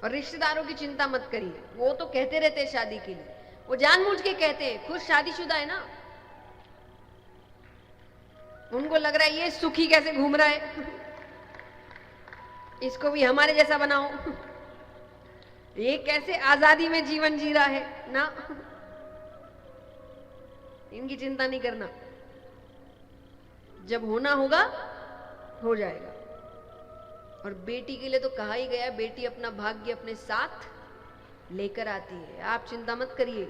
और रिश्तेदारों की चिंता मत करिए, वो तो कहते रहते हैं शादी के लिए, वो जानबूझ के कहते हैं, खुद शादीशुदा है ना, उनको लग रहा है ये सुखी कैसे घूम रहा है, इसको भी हमारे जैसा बनाओ, ये कैसे आजादी में जीवन जी रहा है ना। इनकी चिंता नहीं करना, जब होना होगा हो जाएगा। और बेटी के लिए तो कहा ही गया, बेटी अपना भाग्य अपने साथ लेकर आती है, आप चिंता मत करिए।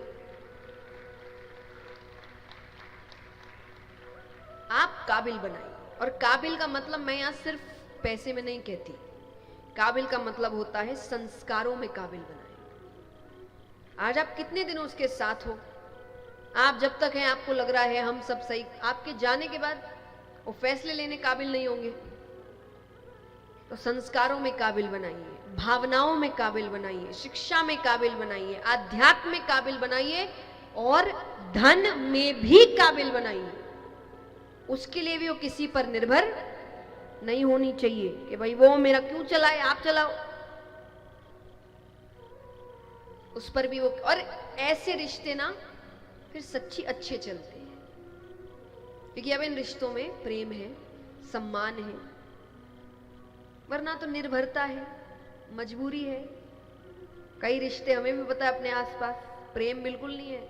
आप काबिल बनाइए, और काबिल का मतलब मैं यहां सिर्फ पैसे में नहीं कहती, काबिल का मतलब होता है संस्कारों में काबिल बनाए। आज आप कितने दिनों उसके साथ हो, आप जब तक हैं आपको लग रहा है हम सब सही, आपके जाने के बाद वो फैसले लेने काबिल नहीं होंगे। तो संस्कारों में काबिल बनाइए, भावनाओं में काबिल बनाइए, शिक्षा में काबिल बनाइए, आध्यात्म में काबिल बनाइए, और धन में भी काबिल बनाइए। उसके लिए भी वो किसी पर निर्भर नहीं होनी चाहिए कि भाई वो मेरा क्यों चलाए, आप चलाओ, उस पर भी वो। और ऐसे रिश्ते ना फिर सच्ची अच्छे चलते हैं, क्योंकि अब इन रिश्तों में प्रेम है, सम्मान है, वरना तो निर्भरता है, मजबूरी है। कई रिश्ते हमें भी पता है अपने आसपास प्रेम बिल्कुल नहीं है,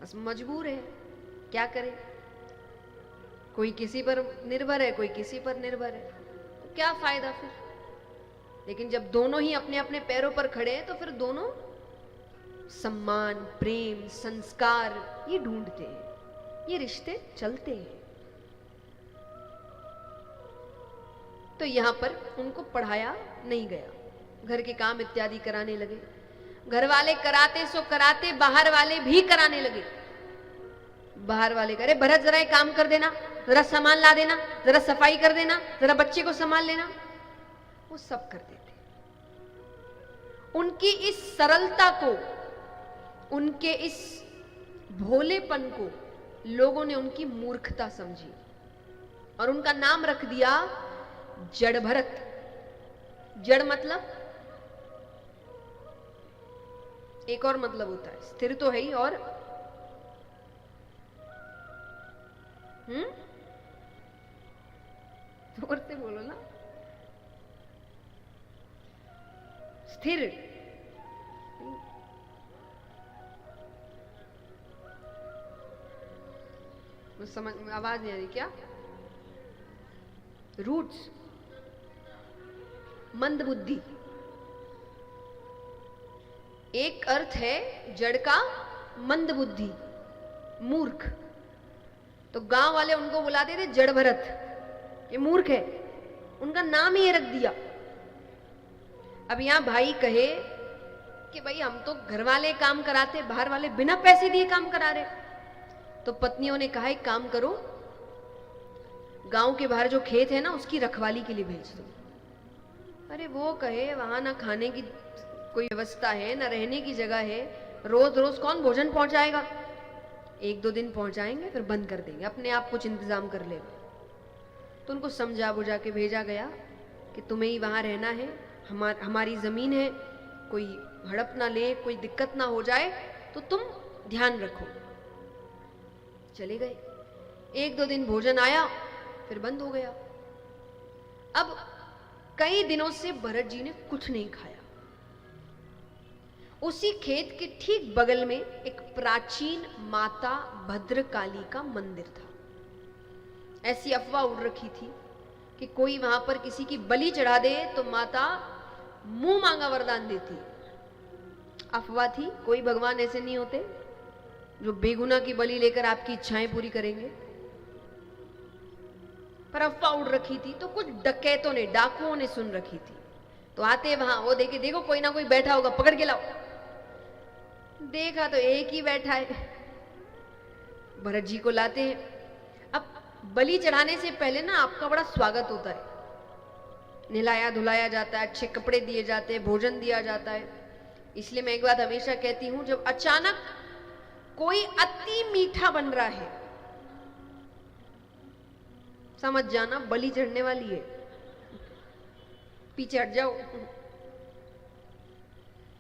बस मजबूर है, क्या करें, कोई किसी पर निर्भर है, कोई किसी पर निर्भर है, तो क्या फायदा फिर। लेकिन जब दोनों ही अपने अपने पैरों पर खड़े हैं तो फिर दोनों सम्मान, प्रेम, संस्कार ये ढूंढते हैं, ये रिश्ते चलते हैं। तो यहां पर उनको पढ़ाया नहीं गया, घर के काम इत्यादि कराने लगे। घर वाले कराते सो कराते, बाहर वाले भी कराने लगे। बाहर वाले करे, भरत जरा एक काम कर देना, जरा सामान ला देना, जरा सफाई कर देना, जरा बच्चे को संभाल लेना, वो सब कर देते। उनकी इस सरलता को, उनके इस भोलेपन को लोगों ने उनकी मूर्खता समझी और उनका नाम रख दिया जड़ भरत। जड़ मतलब एक और मतलब होता है, स्थिर तो है ही, और जोर से बोलो ना, स्थिर। समझ आवाज नहीं आ रही क्या? रूट्स, मंद बुद्धि। एक अर्थ है जड़ का मंद बुद्धि, मूर्ख। तो गांव वाले उनको बुलाते थे जड़ भरत, ये मूर्ख है, उनका नाम ही ये रख दिया। अब यहां भाई कहे कि भाई हम तो घर वाले काम कराते, बाहर वाले बिना पैसे दिए काम करा रहे, तो पत्नियों ने कहा एक काम करो, गांव के बाहर जो खेत है ना उसकी रखवाली के लिए भेज दो। अरे वो कहे वहां ना खाने की कोई व्यवस्था है, ना रहने की जगह है, रोज रोज कौन भोजन पहुंचाएगा, एक दो दिन पहुंचाएंगे फिर बंद कर देंगे, अपने आप कुछ इंतजाम कर लेगा। तो उनको समझा बुझा के भेजा गया कि तुम्हें ही वहां रहना है, हमारी जमीन है, कोई हड़प ना ले, कोई दिक्कत ना हो जाए, तो तुम ध्यान रखो। चले गए, एक दो दिन भोजन आया फिर बंद हो गया। अब कई दिनों से भरत जी ने कुछ नहीं खाया। उसी खेत के ठीक बगल में एक प्राचीन माता भद्रकाली का मंदिर था। ऐसी अफवाह उड़ रखी थी कि कोई वहां पर किसी की बलि चढ़ा दे तो माता मुंह मांगा वरदान देती। अफवाह थी, कोई भगवान ऐसे नहीं होते जो बेगुनाह की बलि लेकर आपकी इच्छाएं पूरी करेंगे, पर अफवाह उड़ रखी थी। तो कुछ डकैतों ने, डाकुओं ने सुन रखी थी, तो आते वहां वो देखे, देखो कोई ना कोई बैठा होगा, पकड़ के लाओ। देखा तो एक ही बैठा है, भरत जी को लाते हैं। अब बलि चढ़ाने से पहले ना आपका बड़ा स्वागत होता है, नहलाया धुलाया जाता है, अच्छे कपड़े दिए जाते हैं, भोजन दिया जाता है। इसलिए मैं एक बात हमेशा कहती हूं, जब अचानक कोई अति मीठा बन रहा है, समझ जाना बलि चढ़ने वाली है, पीछे हट जाओ।